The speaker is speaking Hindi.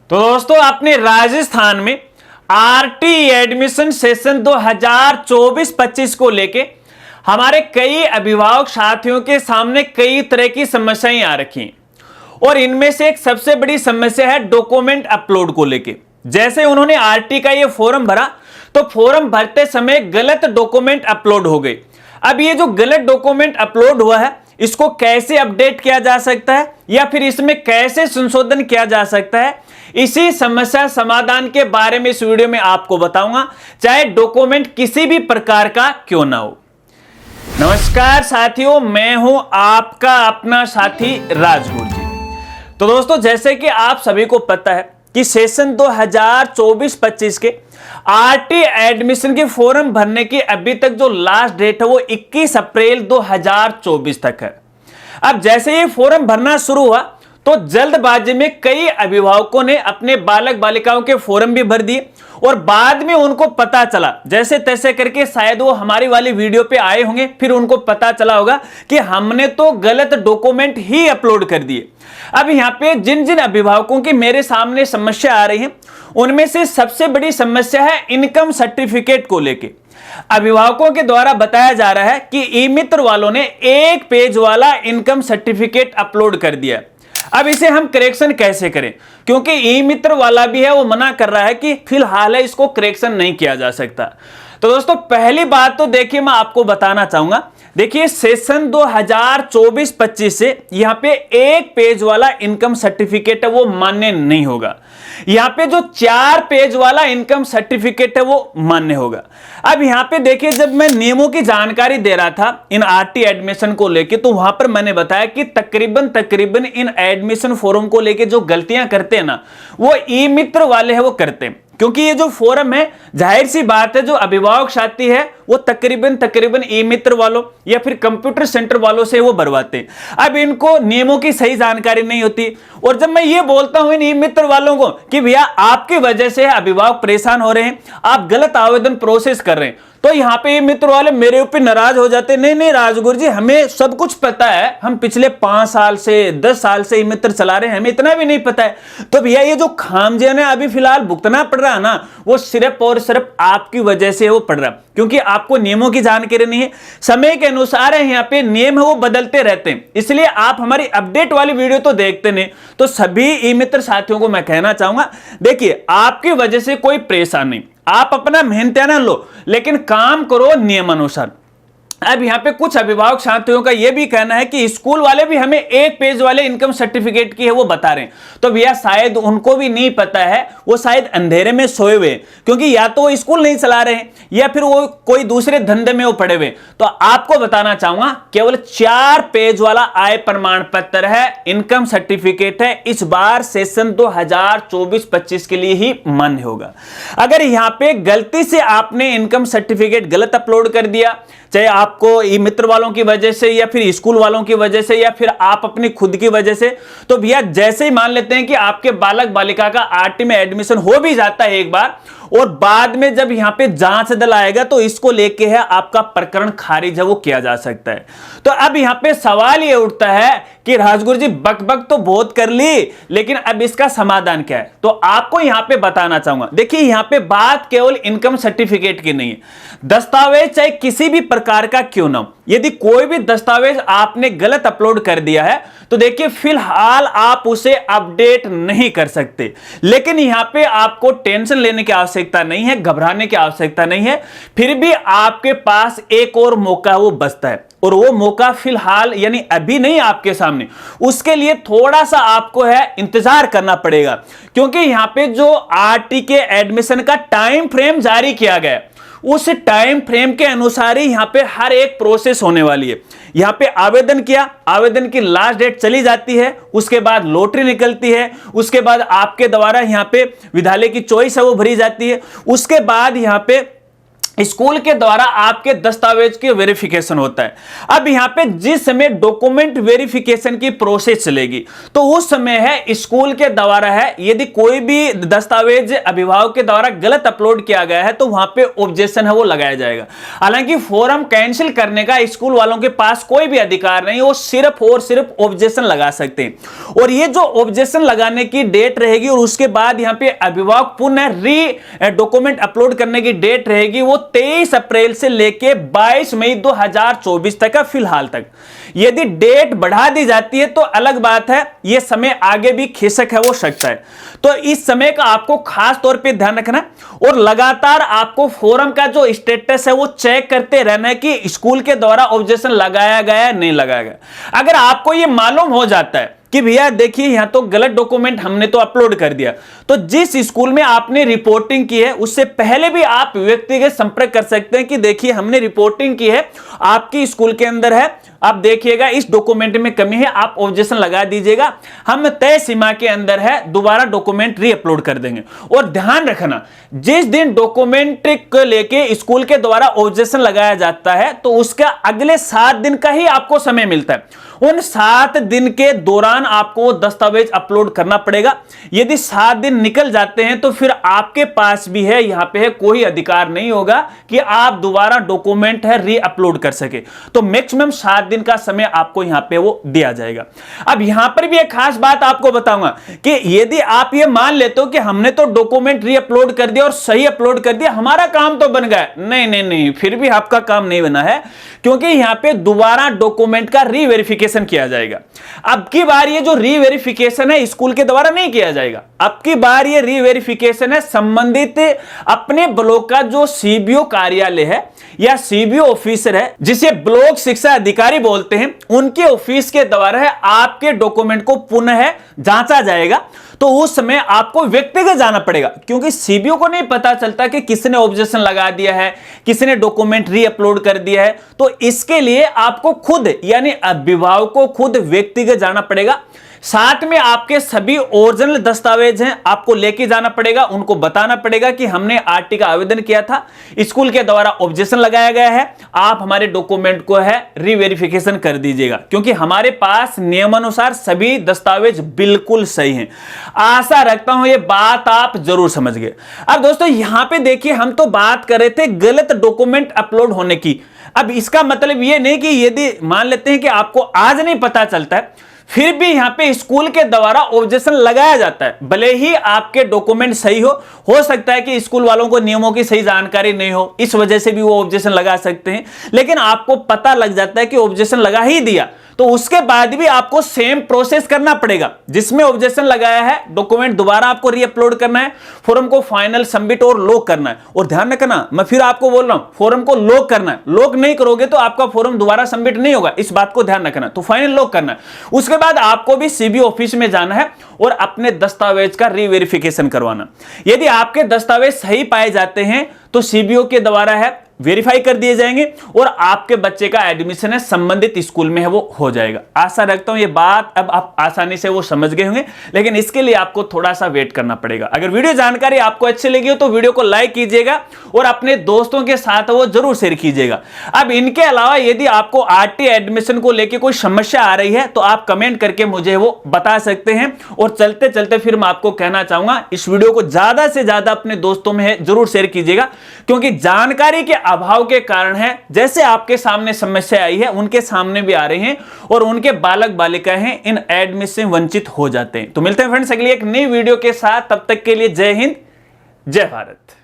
तो दोस्तों अपने राजस्थान में आरटी एडमिशन सेशन 2024-25 को लेके हमारे कई अभिभावक साथियों के सामने कई तरह की समस्याएं आ रखी हैं और इनमें से एक सबसे बड़ी समस्या है डॉक्यूमेंट अपलोड को लेके। जैसे उन्होंने आरटी का ये फॉर्म भरा तो फॉर्म भरते समय गलत डॉक्यूमेंट अपलोड हो गए। अब ये जो गलत डॉक्यूमेंट अपलोड हुआ है इसको कैसे अपडेट किया जा सकता है या फिर इसमें कैसे संशोधन किया जा सकता है, इसी समस्या समाधान के बारे में इस वीडियो में आपको बताऊंगा, चाहे डॉक्यूमेंट किसी भी प्रकार का क्यों ना हो। नमस्कार साथियों, मैं हूं आपका अपना साथी राजगुरु जी। तो दोस्तों जैसे कि आप सभी को पता है कि सेशन 2024-25 के आरटी एडमिशन के फॉर्म भरने की अभी तक जो लास्ट डेट है वो 21 अप्रैल 2024 तक है। अब जैसे ये फॉर्म भरना शुरू हुआ तो जल्दबाजी में कई अभिभावकों ने अपने बालक बालिकाओं के फॉर्म भी भर दिए और बाद में उनको पता चला, जैसे तैसे करके शायद वो हमारी वाली वीडियो पे आए होंगे, फिर उनको पता चला होगा कि हमने तो गलत डॉक्यूमेंट ही अपलोड कर दिए। अब यहाँ पे जिन जिन अभिभावकों की मेरे सामने समस्या आ रही है उनमें से सबसे बड़ी समस्या है इनकम सर्टिफिकेट को लेके। अभिभावकों के द्वारा बताया जा रहा है कि ई मित्र वालों ने एक पेज वाला इनकम सर्टिफिकेट अपलोड कर दिया। अब इसे हम करेक्शन कैसे करें, क्योंकि ई मित्र वाला भी है वो मना कर रहा है कि फिलहाल इसको करेक्शन नहीं किया जा सकता। तो दोस्तों पहली बात तो देखिए मैं आपको बताना चाहूंगा, देखिए सेशन 2024-25 से यहां पे एक पेज वाला इनकम सर्टिफिकेट है वो मान्य नहीं होगा। यहां पे जो 4 पेज वाला इनकम सर्टिफिकेट है वो मान्य होगा। अब यहां पे देखिए जब मैं नियमों की जानकारी दे रहा था इन आरटी एडमिशन को लेके तो वहां पर मैंने बताया कि तकरीबन इन एडमिशन फॉर्म को लेके जो गलतियां करते हैं ना वो ई मित्र वाले हैं वो करते हैं, क्योंकि ये जो फॉर्म है जाहिर सी बात है जो अभिभावक साथी है वो तकरीबन ई मित्र वालों या फिर कंप्यूटर सेंटर वालों से वो भरवाते हैं। अब इनको नियमों की सही जानकारी नहीं होती और जब मैं ये बोलता हूं इन ई मित्र वालों को कि भैया आपकी वजह से अभिभावक परेशान हो रहे हैं, आप गलत आवेदन प्रोसेस कर रहे हैं, तो यहां पे ये मित्र वाले मेरे ऊपर नाराज हो जाते, नहीं राजगुरु जी हमें सब कुछ पता है, हम पिछले 5 साल से 10 साल से ये मित्र चला रहे हैं, हमें इतना भी नहीं पता है। तो भैया ये जो खामजन है अभी फिलहाल भुगतना पड़ रहा है ना वो सिर्फ और सिर्फ आपकी वजह से वो पड़ रहा है, क्योंकि आपको नियमों की जानकारी नहीं है। समय के अनुसार है यहाँ पे नियम है वो बदलते रहते हैं, इसलिए आप हमारी अपडेट वाली वीडियो तो देखते नहीं। तो सभी ई मित्र साथियों को मैं कहना चाहूंगा, देखिए आपकी वजह से कोई परेशान नहीं, आप अपना मेहनताना लो लेकिन काम करो नियमानुसार। अब यहाँ पे कुछ अभिभावक साथियों का यह भी कहना है कि स्कूल वाले भी हमें एक पेज वाले इनकम सर्टिफिकेट की है वो बता रहे हैं, तो भैया शायद उनको भी नहीं पता है, वो शायद अंधेरे में सोए हुए, क्योंकि या तो वो स्कूल नहीं चला रहे हैं या फिर वो कोई दूसरे धंधे में वो पड़े हुए। तो आपको बताना चाहूंगा केवल 4 पेज वाला आय प्रमाण पत्र है, इनकम सर्टिफिकेट है, इस बार सेशन 2024-25 के लिए ही मान्य होगा। अगर यहाँ पे गलती से आपने इनकम सर्टिफिकेट गलत अपलोड कर दिया, चाहे आपको ई मित्र वालों की वजह से या फिर स्कूल वालों की वजह से या फिर आप अपनी खुद की वजह से, तो भैया जैसे ही मान लेते हैं कि आपके बालक बालिका का आरटी में एडमिशन हो भी जाता है एक बार और बाद में जब यहां पे जांच दल आएगा तो इसको लेके है आपका प्रकरण खारिज है वो किया जा सकता है। तो अब यहां पे सवाल ये उठता है कि राजगुरु जी बक तो बहुत कर ली, लेकिन अब इसका समाधान क्या है? तो आपको यहां पे बताना चाहूंगा, देखिए यहां पे बात केवल इनकम सर्टिफिकेट की नहीं है, दस्तावेज चाहे किसी भी प्रकार का क्यों ना हो, यदि कोई भी दस्तावेज आपने गलत अपलोड कर दिया है तो देखिए फिलहाल आप उसे अपडेट नहीं कर सकते। लेकिन यहां पे आपको टेंशन लेने की आवश्यकता नहीं है, घबराने की आवश्यकता नहीं है, फिर भी आपके पास एक और मौका वो बचता है और वो मौका फिलहाल यानी अभी नहीं आपके सामने, उसके लिए थोड़ा सा आपको है इंतजार करना पड़ेगा, क्योंकि यहां पे जो आरटी के एडमिशन का टाइम फ्रेम जारी किया गया उस टाइम फ्रेम के अनुसार ही यहां पे हर एक प्रोसेस होने वाली है। यहां पे आवेदन किया, आवेदन की लास्ट डेट चली जाती है, उसके बाद लॉटरी निकलती है, उसके बाद आपके द्वारा यहां पे विद्यालय की चॉइस है वो भरी जाती है, उसके बाद यहां पे स्कूल के द्वारा आपके दस्तावेज के वेरिफिकेशन होता है। अब यहां पे जिस समय डॉक्यूमेंट वेरिफिकेशन की प्रोसेस चलेगी तो उस समय है स्कूल के द्वारा है, यदि कोई भी दस्तावेज अभिभावक के द्वारा गलत अपलोड किया गया है तो वहां पे ऑब्जेक्शन है वो लगाया जाएगा। हालांकि फॉर्म कैंसिल करने का स्कूल वालों के पास कोई भी अधिकार नहीं, वो सिर्फ और सिर्फ ऑब्जेक्शन लगा सकते हैं। और ये जो ऑब्जेक्शन लगाने की डेट रहेगी और उसके बाद यहां पे अभिभावक पुनः री डॉक्यूमेंट अपलोड करने की डेट रहेगी वो 23 अप्रैल से लेके 22 मई 2024 तक है फिलहाल तक। यदि डेट बढ़ा दी जाती है तो अलग बात है, यह समय आगे भी खिसक है वो सकता है। तो इस समय का आपको खास तौर पे ध्यान रखना और लगातार आपको फॉर्म का जो स्टेटस है वो चेक करते रहना है कि स्कूल के द्वारा ऑब्जेक्शन लगाया गया नहीं लगाया गया। अगर आपको यह मालूम हो जाता है कि भैया देखिए यहां तो गलत डॉक्यूमेंट हमने तो अपलोड कर दिया, तो जिस स्कूल में आपने रिपोर्टिंग की है उससे पहले भी आप व्यक्तिगत संपर्क कर सकते हैं कि देखिए हमने रिपोर्टिंग की है, आपकी स्कूल के अंदर है, आप देखिएगा इस डॉक्यूमेंट में कमी है, आप ऑब्जेक्शन लगा दीजिएगा, हम तय सीमा के अंदर है दोबारा डॉक्यूमेंट री अपलोड कर देंगे। और ध्यान रखना जिस दिन डॉक्यूमेंट को लेके स्कूल के द्वारा ऑब्जेक्शन लगाया जाता है तो उसका अगले 7 दिन का ही आपको समय मिलता है। उन 7 दिन के दौरान आपको दस्तावेज अपलोड करना पड़ेगा। यदि 7 दिन निकल जाते हैं तो फिर आपके पास भी है यहां पे है कोई अधिकार नहीं होगा कि आप दोबारा डॉक्यूमेंट है री अपलोड कर सके। तो मैक्सिमम 7 दिन का समय आपको यहां पे वो दिया जाएगा। अब यहां पर भी एक खास बात आपको बताऊंगा कि यदि आप ये मान लेते हो कि हमने तो डॉक्यूमेंट री अपलोड कर दिया और सही अपलोड कर दिया, हमारा काम तो बन गया, नहीं नहीं नहीं, फिर भी आपका काम नहीं बना है, क्योंकि यहां पे दोबारा डॉक्यूमेंट का री वेरिफिकेशन किया जाएगा। अब की बार ये जो री वेरिफिकेशन है स्कूल के द्वारा नहीं किया जाएगा, अब की बार ये री वेरिफिकेशन है संबंधित अपने ब्लॉक का जो सीबीओ कार्यालय है या सीबीओ ऑफिसर है, जिसे ब्लॉक शिक्षा अधिकारी बोलते हैं, उनके ऑफिस के द्वारा है आपके डॉक्यूमेंट को पुनः जांचा जाएगा। तो उस समय आपको व्यक्तिगत जाना पड़ेगा, क्योंकि सीबीओ को नहीं पता चलता कि किसने ऑब्जेक्शन लगा दिया है, किसने डॉक्यूमेंट री अपलोड कर दिया है। तो इसके लिए आपको खुद यानी अभिभावक को खुद व्यक्तिगत जाना पड़ेगा। साथ में आपके सभी ओरिजिनल दस्तावेज हैं आपको लेके जाना पड़ेगा, उनको बताना पड़ेगा कि हमने आरटी का आवेदन किया था, स्कूल के द्वारा ऑब्जेक्शन लगाया गया है, आप हमारे डॉक्यूमेंट को है रीवेरिफिकेशन कर दीजिएगा, क्योंकि हमारे पास नियमानुसार सभी दस्तावेज बिल्कुल सही हैं। आशा रखता हूं ये बात आप जरूर समझ गए। अब दोस्तों यहां पे देखिए हम तो बात कर रहे थे गलत डॉक्यूमेंट अपलोड होने की। अब इसका मतलब ये नहीं कि यदि मान लेते हैं कि आपको आज नहीं पता चलता है, फिर भी यहां पे स्कूल के द्वारा ऑब्जेक्शन लगाया जाता है, भले ही आपके डॉक्यूमेंट सही हो सकता है कि स्कूल वालों को नियमों की सही जानकारी नहीं हो, इस वजह से भी वो ऑब्जेक्शन लगा सकते हैं, लेकिन आपको पता लग जाता है कि ऑब्जेक्शन लगा ही दिया, तो उसके बाद भी आपको सेम प्रोसेस करना पड़ेगा। जिसमें ऑब्जेक्शन लगाया है डॉक्यूमेंट दोबारा आपको री अपलोड करना है, फॉर्म को फाइनल सबमिट और लॉक करना है। और ध्यान रखना, मैं फिर आपको बोल रहा हूं, फॉर्म को लॉक करना है, लॉक नहीं करोगे तो आपका फॉर्म दोबारा सबमिट नहीं होगा, इस बात को ध्यान रखना। तो फाइनल लॉक करना है, उसके बाद आपको भी सीबीओ ऑफिस में जाना है और अपने दस्तावेज का रीवेरिफिकेशन करवाना। यदि आपके दस्तावेज सही पाए जाते हैं तो सीबीओ के द्वारा है वेरीफाई कर दिए जाएंगे और आपके बच्चे का एडमिशन है संबंधित स्कूल में है वो हो जाएगा। आशा रखता हूं ये बात अब आप आसानी से वो समझ गए होंगे, लेकिन इसके लिए आपको थोड़ा सा वेट करना पड़ेगा। अगर वीडियो जानकारी आपको अच्छी लगी हो तो वीडियो को लाइक कीजिएगा और अपने दोस्तों के साथ वो जरूर शेयर कीजिएगा। अब इनके अलावा यदि आपको आरटी एडमिशन को लेकर कोई समस्या आ रही है तो आप कमेंट करके मुझे वो बता सकते हैं। और चलते चलते फिर मैं आपको कहना चाहूंगा इस वीडियो को ज्यादा से ज्यादा अपने दोस्तों में जरूर शेयर कीजिएगा, क्योंकि जानकारी के अभाव के कारण है जैसे आपके सामने समस्या आई है उनके सामने भी आ रही हैं और उनके बालक बालिकाएं हैं इन एडमिशन से वंचित हो जाते हैं। तो मिलते हैं फ्रेंड्स अगली एक नई वीडियो के साथ, तब तक के लिए जय हिंद जय भारत।